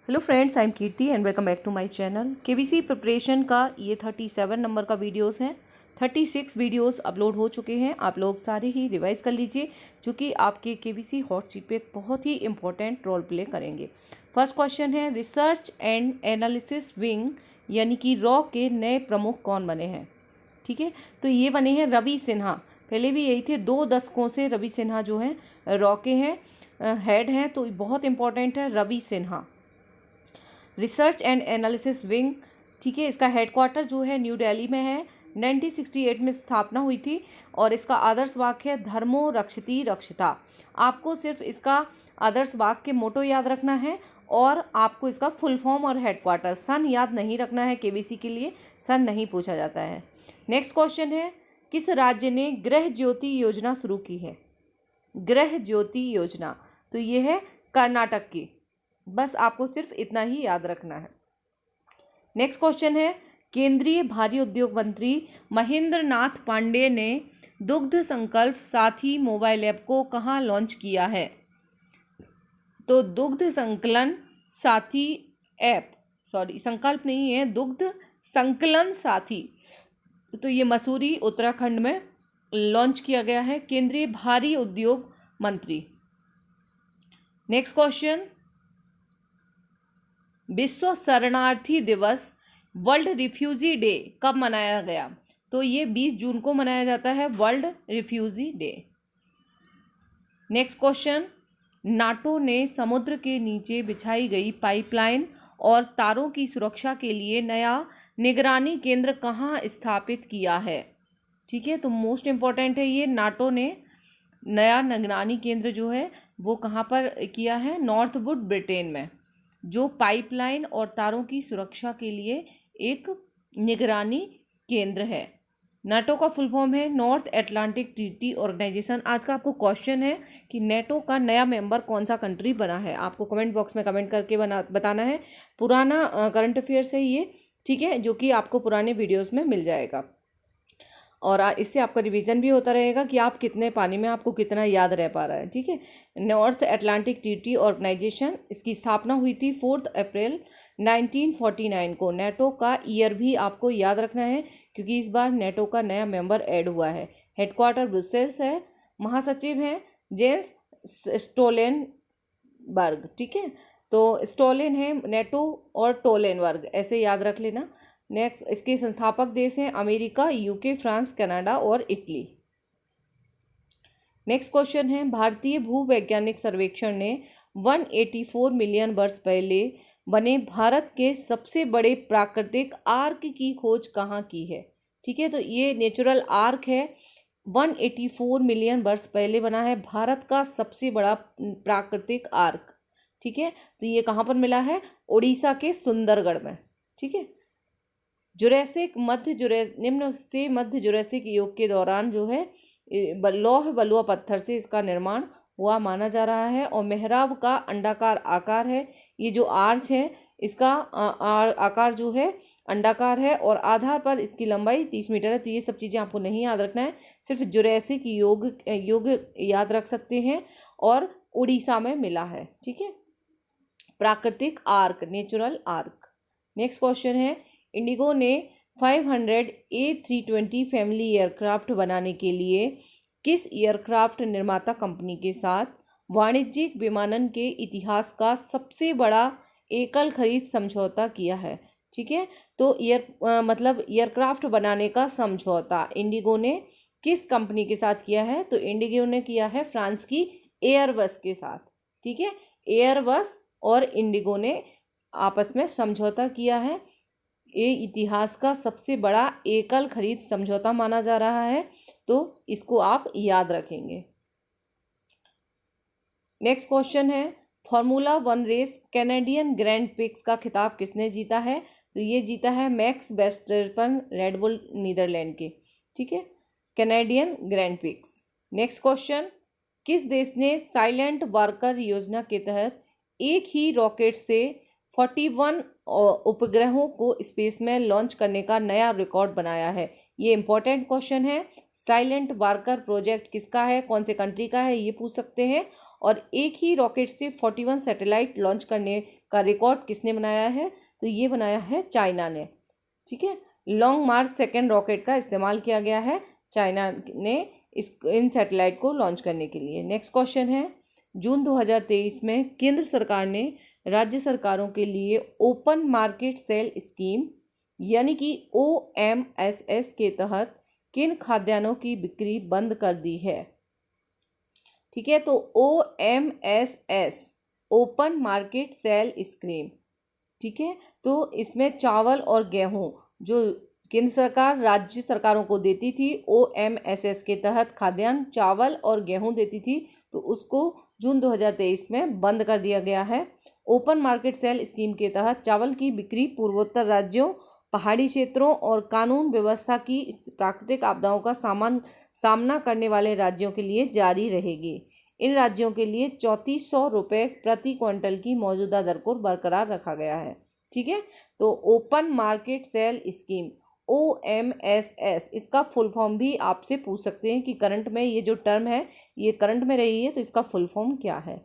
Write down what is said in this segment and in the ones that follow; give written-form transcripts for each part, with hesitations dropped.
Hello friends, I am Kirti and welcome back to my channel. KBC preparation का ये 37 number का videos हैं। 36 videos upload हो चुके हैं। आप लोग सारे ही रिवाइज कर लीजिए, जो कि आपके केबीसी हॉट सीट पे एक बहुत ही इंपॉर्टेंट रोल प्ले करेंगे। फर्स्ट क्वेश्चन है, रिसर्च एंड एनालिसिस विंग यानी कि रॉ के नए प्रमुख कौन बने हैं? ठीक है, तो ये बने हैं रवि सिन्हा। पहले भी यही थे, 2 दशकों से रवि सिन्हा जो है रॉ के हैं हेड हैं, तो बहुत इंपॉर्टेंट है Ravi Sinha. Research and analysis wing, ठीक है, इसका हेडक्वार्टर जो है न्यू दिल्ली में है। 1968 में स्थापना हुई थी और इसका आदर्श वाक्य है धर्मो रक्षति रक्षिता। आपको सिर्फ इसका आदर्श वाक्य मोटो याद रखना है और आपको इसका फुल फॉर्म और हेडक्वार्टर सन याद नहीं रखना है। केबीसी के लिए सन नहीं पूछा जाता है। नेक्स्ट क्वेश्चन है, किस राज्य ने गृह ज्योति योजना शुरू की है? गृह ज्योति योजना, तो ये है कर्नाटक की। बस आपको सिर्फ इतना ही याद रखना है। नेक्स्ट क्वेश्चन है, केंद्रीय भारी उद्योग मंत्री महेंद्र नाथ पांडे ने दुग्ध संकल्प साथी मोबाइल ऐप को कहाँ लॉन्च किया है? तो दुग्ध संकलन साथी ऐप, सॉरी संकल्प नहीं है, दुग्ध संकलन साथी, तो ये मसूरी उत्तराखंड में लॉन्च किया गया है केंद्रीय भारी उद्योग मंत्री। नेक्स्ट क्वेश्चन, विश्व शरणार्थी दिवस वर्ल्ड रिफ्यूजी डे कब मनाया गया? तो ये 20 जून को मनाया जाता है world refugee day. Next question, NATO ने समुद्र के नीचे बिछाई गई पाइपलाइन और तारों की सुरक्षा के लिए नया निगरानी केंद्र कहाँ स्थापित किया है? ठीक है, तो मोस्ट इम्पॉर्टेंट है ये, नाटो ने नया निगरानी केंद्र जो है वो कहाँ पर किया है? नॉर्थवुड ब्रिटेन में, जो पाइपलाइन और तारों की सुरक्षा के लिए एक निगरानी केंद्र है। नाटो का फुल फॉर्म है नॉर्थ अटलांटिक ट्रीटी ऑर्गेनाइजेशन। आज का आपको क्वेश्चन है कि नाटो का नया मेंबर कौन सा कंट्री बना है? आपको कमेंट बॉक्स में कमेंट करके बताना है। पुराना करंट अफेयर्स है ये, ठीक है, जो कि आपको पुराने वीडियोस में मिल जाएगा और इससे आपका रिवीजन भी होता रहेगा कि आप कितने पानी में आपको कितना याद रह पा रहा है। ठीक है, नॉर्थ अटलांटिक ट्रीटी ऑर्गेनाइजेशन, इसकी स्थापना हुई थी 4 अप्रैल 1949 को। नेटो का ईयर भी आपको याद रखना है क्योंकि इस बार नेटो का नया मेंबर ऐड हुआ है। हेडक्वार्टर ब्रुसेल्स है, महासचिव हैं जेंस स्टोलेनबर्ग। ठीक है, तो स्टोलेन है नेटो और टोलेनबर्ग, ऐसे याद रख लेना। नेक्स्ट, इसके संस्थापक देश हैं अमेरिका, यूके, फ्रांस, कनाडा और इटली। नेक्स्ट क्वेश्चन है, भारतीय भूवैज्ञानिक सर्वेक्षण ने 184 मिलियन वर्ष पहले बने भारत के सबसे बड़े प्राकृतिक आर्क की खोज कहाँ की है? ठीक है, तो ये नेचुरल आर्क है, 184 मिलियन वर्ष पहले बना है भारत का सबसे बड़ा प्राकृतिक आर्क। ठीक है, तो ये कहाँ पर मिला है? उड़ीसा के सुंदरगढ़ में। ठीक है, जुरैसिक निम्न से मध्य जुरैसिक युग के दौरान जो है लौह बलुआ पत्थर से इसका निर्माण हुआ माना जा रहा है और मेहराब का अंडाकार आकार है। ये जो आर्च है इसका आकार जो है अंडाकार है और आधार पर इसकी लंबाई 30 मीटर है। तो ये सब चीज़ें आपको नहीं याद रखना है, सिर्फ जुरैसिक युग याद रख सकते हैं और उड़ीसा में मिला है। ठीक है, प्राकृतिक arc, natural arc. Next question है, इंडिगो ने 500 A320 फैमिली एयरक्राफ्ट बनाने के लिए किस एयरक्राफ्ट निर्माता कंपनी के साथ वाणिज्यिक विमानन के इतिहास का सबसे बड़ा एकल खरीद समझौता किया है? ठीक है, तो एयरक्राफ्ट बनाने का समझौता इंडिगो ने किस कंपनी के साथ किया है? तो इंडिगो ने किया है फ्रांस की एयरबस के साथ। ठीक है, एयरबस और इंडिगो ने आपस में समझौता किया है। ये इतिहास का सबसे बड़ा एकल खरीद समझौता माना जा रहा है, तो इसको आप याद रखेंगे। नेक्स्ट क्वेश्चन है, formula 1 race Canadian grand prix का खिताब किसने जीता है? तो ये जीता है मैक्स वर्स्टेपन, रेडबुल नीदरलैंड के। ठीक है, Canadian grand prix. Next question, किस देश ने साइलेंट वर्कर योजना के तहत एक ही रॉकेट से 41 उपग्रहों को स्पेस में लॉन्च करने का नया रिकॉर्ड बनाया है? ये इंपॉर्टेंट क्वेश्चन है। साइलेंट वर्कर प्रोजेक्ट किसका है, कौन से कंट्री का है, ये पूछ सकते हैं। और एक ही रॉकेट से 41 सैटेलाइट लॉन्च करने का रिकॉर्ड किसने बनाया है? तो ये बनाया है चाइना ने। ठीक है, लॉन्ग मार्च सेकेंड रॉकेट का इस्तेमाल किया गया है चाइना ने इन सैटेलाइट को लॉन्च करने के लिए। नेक्स्ट क्वेश्चन है, जून 2023 में केंद्र सरकार ने राज्य सरकारों के लिए ओपन मार्केट सेल स्कीम यानी कि OMSS के तहत किन खाद्यान्नों की बिक्री बंद कर दी है? ठीक है, तो OMSS open market sale scheme, ठीक है, तो इसमें चावल और गेहूं जो केंद्र सरकार राज्य सरकारों को देती थी, OMSS के तहत खाद्यान्न चावल और गेहूं देती थी, तो उसको जून 2023 में बंद कर दिया गया है। ओपन मार्केट सेल स्कीम के तहत चावल की बिक्री पूर्वोत्तर राज्यों, पहाड़ी क्षेत्रों और कानून व्यवस्था की प्राकृतिक आपदाओं का सामना करने वाले राज्यों के लिए जारी रहेगी। इन राज्यों के लिए 3400 रुपये प्रति क्विंटल की मौजूदा दर को बरकरार रखा गया है। ठीक है, तो open market sale scheme OMSS, इसका फुल फॉर्म भी आपसे पूछ सकते हैं कि करंट में ये जो टर्म है ये करंट में रही है तो इसका फुल फॉर्म क्या है।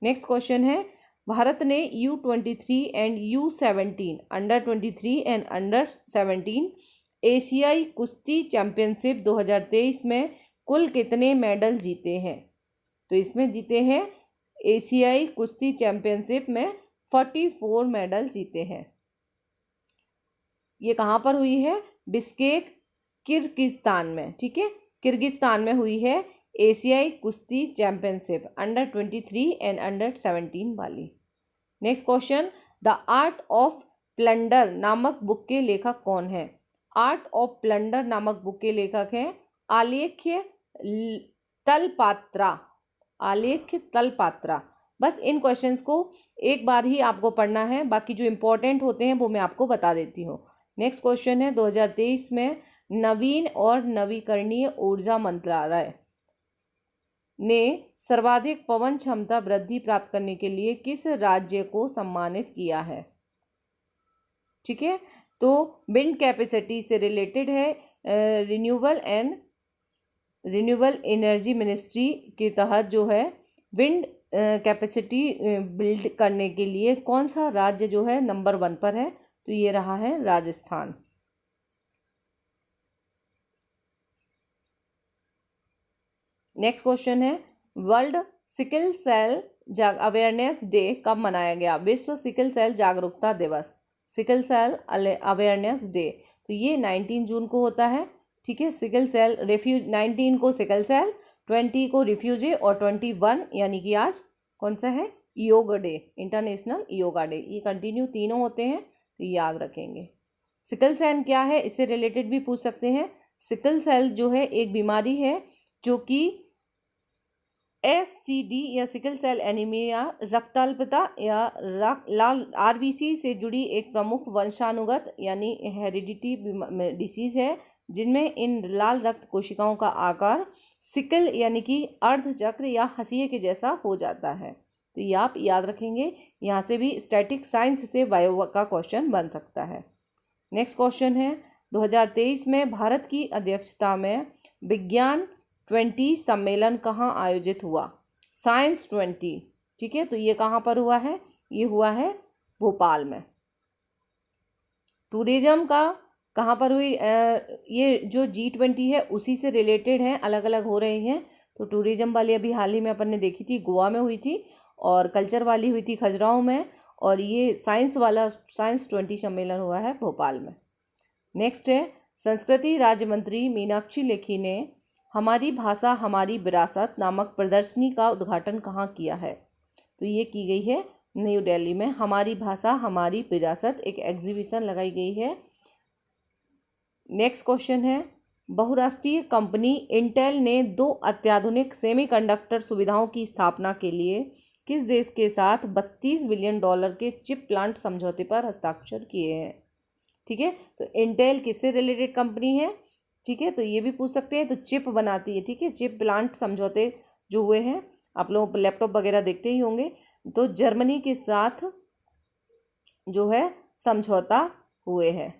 नेक्स्ट क्वेश्चन है, भारत ने U23 and U17 under 23 and under 17 एशियाई कुश्ती चैंपियनशिप 2023 में कुल कितने मेडल जीते हैं? तो इसमें जीते हैं एशियाई कुश्ती चैंपियनशिप में 44 मेडल जीते हैं। ये कहाँ पर हुई है? बिश्केक, किर्गिस्तान में। ठीक है, किर्गिस्तान में हुई है एशियाई कुश्ती चैंपियनशिप अंडर 23 एंड अंडर 17 वाली। Next question, the art of plunder नामक बुक के लेखक कौन है? आर्ट ऑफ प्लंडर नामक बुक के लेखक हैं आलेख्य तलपात्रा। आलेख्य तलपात्रा। बस इन क्वेश्चंस को एक बार ही आपको पढ़ना है, बाकी जो इंपॉर्टेंट होते हैं वो मैं आपको बता देती हूँ। नेक्स्ट क्वेश्चन है, 2023 में नवीन और नवीकरणीय ऊर्जा मंत्रालय ने सर्वाधिक पवन क्षमता वृद्धि प्राप्त करने के लिए किस राज्य को सम्मानित किया है? ठीक है, तो विंड कैपेसिटी से रिलेटेड है, रिन्यूएबल एनर्जी मिनिस्ट्री के तहत जो है विंड कैपेसिटी बिल्ड करने के लिए कौन सा राज्य जो है नंबर 1 पर है? तो ये रहा है राजस्थान। नेक्स्ट क्वेश्चन है, world sickle cell awareness day कब मनाया गया? विश्व सिकल सेल जागरूकता दिवस, सिकल सेल अवेयरनेस डे, तो ये 19 जून को होता है। ठीक है, सिकल सेल 19 को सिकल सेल, 20 को रिफ्यूजी और 21 यानी कि आज कौन सा है? योग डे, इंटरनेशनल योगा डे। ये कंटिन्यू तीनों होते हैं तो याद रखेंगे। सिकल सेल क्या है इससे रिलेटेड भी पूछ सकते हैं। सिकल सेल जो है एक बीमारी है जो कि SCD या सिकल सेल एनीमिया रक्ताल्पता या लाल RBC से जुड़ी एक प्रमुख वंशानुगत यानी हेरिडिटी डिसीज है, जिनमें इन लाल रक्त कोशिकाओं का आकार सिकल यानी कि अर्धचक्र या हंसिए के जैसा हो जाता है। तो ये आप याद रखेंगे, यहाँ से भी स्टैटिक साइंस से बायो का क्वेश्चन बन सकता है। नेक्स्ट क्वेश्चन है, 2023 में भारत की अध्यक्षता में विज्ञान 20 सम्मेलन कहाँ आयोजित हुआ? साइंस 20। ठीक है, तो ये कहाँ पर हुआ है? ये हुआ है भोपाल में। टूरिज्म का कहाँ पर हुई? ये जो G20 है उसी से रिलेटेड है, अलग अलग हो रही हैं। तो टूरिज्म वाली अभी हाल ही में अपन ने देखी थी, गोवा में हुई थी, और कल्चर वाली हुई थी खजुराहो में, और ये साइंस वाला साइंस 20 सम्मेलन हुआ है भोपाल में। नेक्स्ट है, संस्कृति राज्य मंत्री मीनाक्षी लेखी ने हमारी भाषा हमारी विरासत नामक प्रदर्शनी का उद्घाटन कहाँ किया है? तो ये की गई है न्यू दिल्ली में। हमारी भाषा हमारी विरासत एक एग्जीबिशन लगाई गई है। नेक्स्ट क्वेश्चन है, बहुराष्ट्रीय कंपनी इंटेल ने 2 अत्याधुनिक सेमीकंडक्टर सुविधाओं की स्थापना के लिए किस देश के साथ $32 बिलियन के चिप प्लांट समझौते पर हस्ताक्षर किए हैं? ठीक है, तो इंटेल किससे रिलेटेड कंपनी है? ठीक है, तो ये भी पूछ सकते हैं। तो चिप बनाती है। ठीक है, चिप प्लांट समझौते जो हुए हैं, आप लोग लैपटॉप वगैरह देखते ही होंगे, तो जर्मनी के साथ जो है समझौता हुए हैं।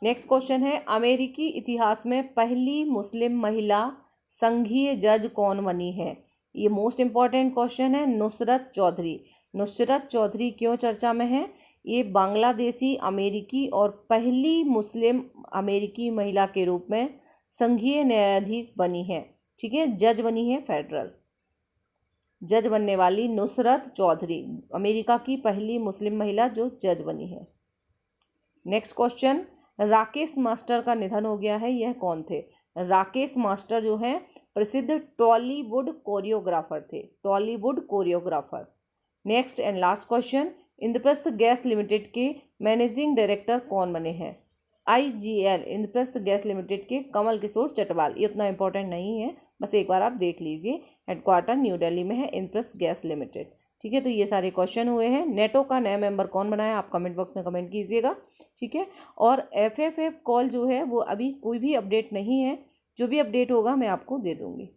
नेक्स्ट क्वेश्चन है, अमेरिकी इतिहास में पहली मुस्लिम महिला संघीय जज कौन बनी है? ये मोस्ट इंपॉर्टेंट क्वेश्चन है। नुसरत चौधरी। नुसरत चौधरी क्यों चर्चा में है? ये बांग्लादेशी अमेरिकी और पहली मुस्लिम अमेरिकी महिला के रूप में संघीय न्यायाधीश बनी है। ठीक है, जज बनी है, फेडरल जज बनने वाली नुसरत चौधरी, अमेरिका की पहली मुस्लिम महिला जो जज बनी है। नेक्स्ट क्वेश्चन, राकेश मास्टर का निधन हो गया है, यह कौन थे? राकेश मास्टर जो है प्रसिद्ध टॉलीवुड कोरियोग्राफर थे, Tollywood choreographer. Next and last question, Indraprastha gas limited के मैनेजिंग डायरेक्टर कौन बने हैं? IGL इंद्रप्रस्थ गैस लिमिटेड के कमल किशोर चटवाल। ये उतना इंपॉर्टेंट नहीं है, बस एक बार आप देख लीजिए। हेडक्वार्टर न्यू दिल्ली में है इंद्रप्रस्थ गैस लिमिटेड। ठीक है, तो ये सारे क्वेश्चन हुए हैं। नेटो का नया मेंबर कौन बनाया, आप कमेंट बॉक्स में कमेंट कीजिएगा। ठीक है, और FFF कॉल जो है वो अभी कोई भी अपडेट नहीं है, जो भी अपडेट होगा मैं आपको दे दूंगी।